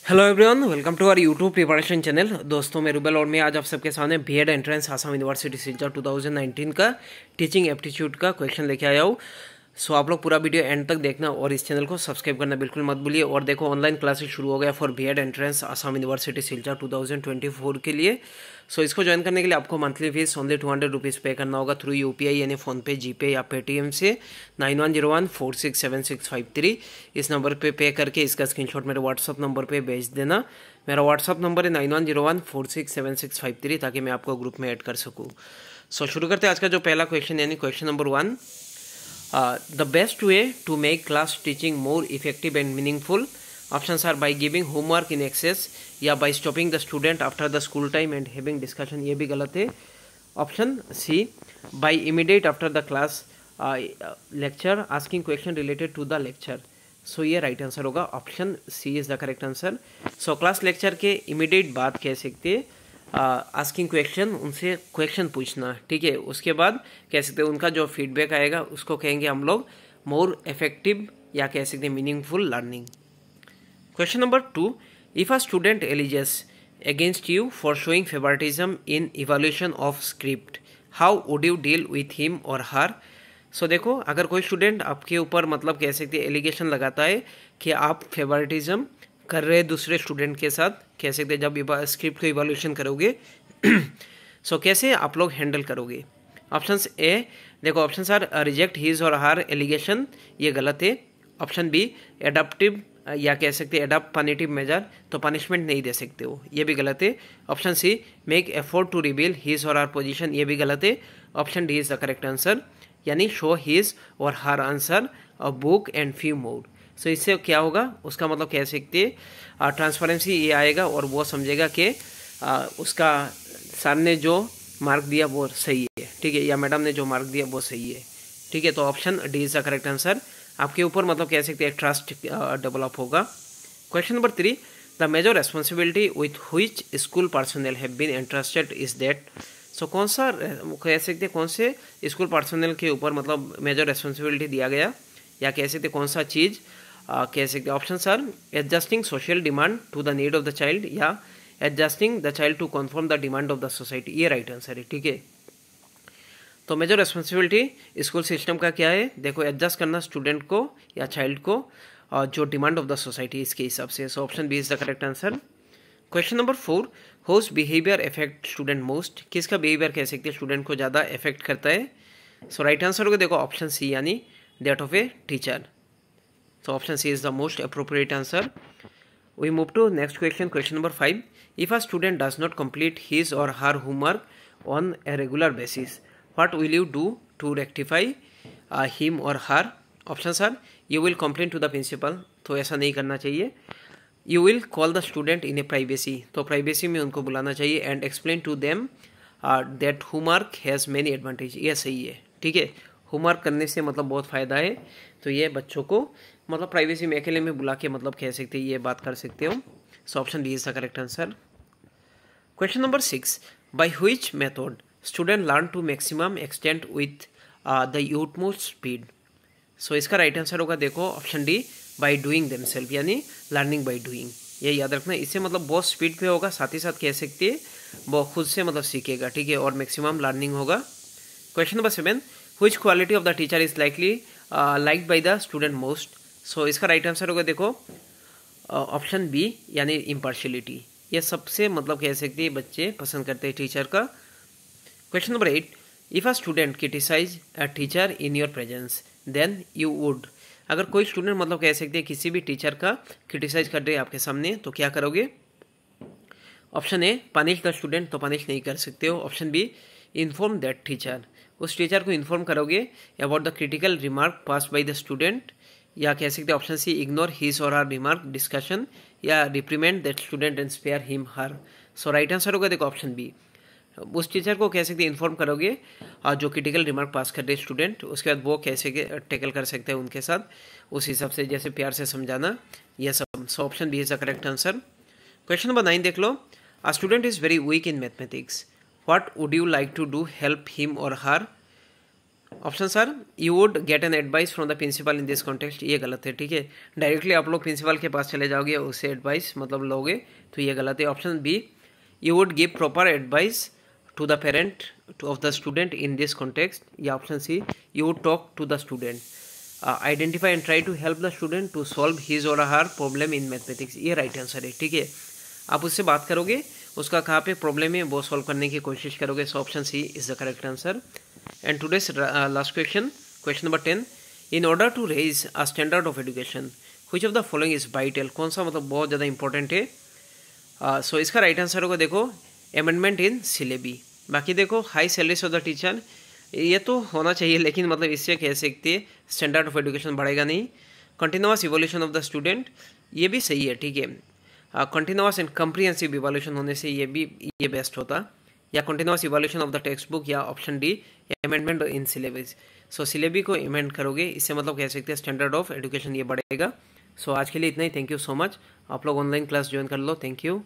Hello everyone, welcome to our YouTube preparation channel. दोस्तों मैं रूबेल और मैं आज आप सबके सामने B Ed entrance Assam university Silchar 2019 का टीचिंग एप्टीट्यूड का क्वेश्चन लेके आया हूँ। सो आप लोग पूरा वीडियो एंड तक देखना और इस चैनल को सब्सक्राइब करना बिल्कुल मत भूलिए। और देखो, ऑनलाइन क्लासेस शुरू हो गया for B Ed entrance Assam university Silchar 2024 के लिए। सो इसको ज्वाइन करने के लिए आपको मंथली फीस ओनली 200 रुपीज़ पे करना होगा थ्रू यूपीआई यानी फ़ोनपे, जीपे या पेटीएम से 9101467653 इस नंबर पे करके इसका स्क्रीनशॉट मेरे व्हाट्सअप नंबर पे भेज देना। मेरा व्हाट्सअप नंबर है 9101467653 ताकि मैं आपको ग्रुप में ऐड कर सकूँ। सो शुरू करते हैं आज का जो पहला क्वेश्चन यानी question number 1। The best way to make class teaching more effective and meaningful. Options are by giving homework in excess या by stopping the student after the school time and having discussion, ये भी गलत है। Option C, by immediate after the class lecture asking question related to the lecture. So ये right answer होगा। Option C is the correct answer. So class lecture के immediate बाद कह सकते हैं आस्किंग क्वेश्चन, उनसे क्वेश्चन पूछना, ठीक है। उसके बाद कह सकते हैं उनका जो फीडबैक आएगा उसको कहेंगे हम लोग मोर इफेक्टिव या कह सकते हैं meaningful learning. Question number 2, if a student alleges against you for showing favouritism in evaluation of script, how would you deal with him or हर। सो देखो, अगर कोई स्टूडेंट आपके ऊपर मतलब कह सकते हैं एलिगेशन लगाता है कि आप फेवरेटिज्म कर रहे दूसरे स्टूडेंट के साथ, कह सकते हैं जब स्क्रिप्ट को इवैल्यूएशन करोगे सो कैसे आप लोग हैंडल करोगे। ऑप्शन ए, देखो option are reject his or her allegation, ये गलत है। ऑप्शन बी, एडाप्टिव या कह सकते हैं एडाप्ट पनिटिव मेजर, तो पनिशमेंट नहीं दे सकते हो, ये भी गलत है। Option C, make effort to reveal his or her position, ये भी गलत है। Option D is the correct answer यानी show his or her answer a book and few more. So इससे क्या होगा, उसका मतलब कह सकते हैं ट्रांसपेरेंसी ये आएगा और वो समझेगा कि उसका सर ने जो मार्क दिया वो सही है, ठीक है, या मैडम ने जो मार्क दिया वो सही है, ठीक है। तो option D is the correct answer. आपके ऊपर मतलब कह सकते हैं ट्रस्ट डेवलप होगा। Question number 3, the major responsibility with which school personnel have been entrusted is that. So कौन सा कह सकते हैं कौन से स्कूल पर्सनल के ऊपर मतलब मेजर रेस्पॉन्सिबिलिटी दिया गया, या कह सकते कौन सा चीज़ कह सकते। Option are adjusting social demand to the need of the child या adjusting the child to conform the demand of the society, ये राइट आंसर है, ठीक है। तो मेजर रेस्पॉन्सिबिलिटी स्कूल सिस्टम का क्या है, देखो एडजस्ट करना स्टूडेंट को या चाइल्ड को जो डिमांड ऑफ द सोसाइटी इसके हिसाब से। So option B is the correct answer. Question number 4, whose behaviour effect student most, किसका बिहेवियर कह सकते हैं स्टूडेंट को ज़्यादा इफेक्ट करता है। सो राइट आंसर होगा देखो ऑप्शन सी यानी that of a teacher. So option C is the most appropriate answer. We move to next question, question number 5. If a student does not complete his or her homework on a regular basis, what will you do to rectify him or her? Options are, you will complain to the principal, तो ऐसा नहीं करना चाहिए। You will call the student in a privacy, तो privacy में उनको बुलाना चाहिए। And explain to them that homework has many advantage, ये सही है, ठीक है। होमवर्क करने से मतलब बहुत फ़ायदा है, तो ये बच्चों को मतलब प्राइवेसी में अकेले में बुला के मतलब कह सकते हैं, ये बात कर सकते हो। So option D is the correct answer. Question number 6, by which method student learn to maximum extent with the utmost speed. So इसका राइट आंसर होगा देखो option D, by doing themselves यानी लर्निंग बाय डूइंग, ये याद रखना। इससे मतलब बहुत स्पीड पे होगा, साथ ही साथ कह सकते हैं वो खुद से मतलब सीखेगा, ठीक है, और मैक्सिमम लर्निंग होगा। Question number 7, which quality of the teacher is likely liked by the student most. So इसका राइट आंसर होगा देखो ऑप्शन बी यानी इम्पार्शियलिटी, ये सबसे मतलब कह सकते हैं बच्चे पसंद करते हैं टीचर का। Question number 8, if a student criticise a teacher in your presence then you would. अगर कोई स्टूडेंट मतलब कह सकते हैं किसी भी टीचर का क्रिटिसाइज कर रहे हैं आपके सामने, तो क्या करोगे। Option A, punish the student, तो पनिश नहीं कर सकते हो। Option B, inform that teacher, उस टीचर को इन्फॉर्म करोगे about the critical remark pass by the student, या कह सकते हैं option C, ignore his or her remark discussion, या reprimand that student and spare him her. So right answer होगा देखो ऑप्शन बी, उस टीचर को कह सकते हैं इन्फॉर्म करोगे जो क्रिटिकल रिमार्क पास कर रहे स्टूडेंट, उसके बाद वो कैसे टैकल कर सकते हैं उनके साथ उस हिसाब से, जैसे प्यार से समझाना, ये सब। So option B is the correct answer. Question number 9 देख लो, a student is very weak in mathematics, what would you like to do help him or her. Option sir you would get an advice from the principal in this context, ये गलत है, ठीक है। Directly आप लोग principal के पास चले जाओगे, उससे एडवाइस मतलब लोगे, तो ये गलत है। Option B you would give proper advice to the parent of the student in this context, या option C you would talk to the student, identify and try to help the student to solve his or her problem in mathematics, ये right answer है, ठीक है। आप उससे बात करोगे, उसका कहाँ पे प्रॉब्लम है वो सॉल्व करने की कोशिश करोगे। So option C is the correct answer. And today's last question, question number 10, in order to raise a standard of education which of the following is vital, कौन सा मतलब बहुत ज़्यादा इंपॉर्टेंट है। सो इसका राइट आंसर होगा देखो अमेंडमेंट इन सिलेबी। बाकी देखो high salaries of the teacher, ये तो होना चाहिए, लेकिन मतलब इससे कह सकते हैं स्टैंडर्ड ऑफ एजुकेशन बढ़ेगा नहीं। Continuous evolution of the student, ये भी सही है, ठीक है। कंटिन्यूअस एंड कम्प्रीहेंसिव इवोल्यूशन होने से ये बेस्ट होता, या continuous evolution of the textbook, या option D amendment in syllabus. So syllabi को अमेंड करोगे, इससे मतलब कह सकते हैं स्टैंडर्ड ऑफ एजुकेशन ये बढ़ेगा। सो आज के लिए इतना ही, थैंक यू सो मच। आप लोग ऑनलाइन क्लास ज्वाइन कर लो, थैंक यू।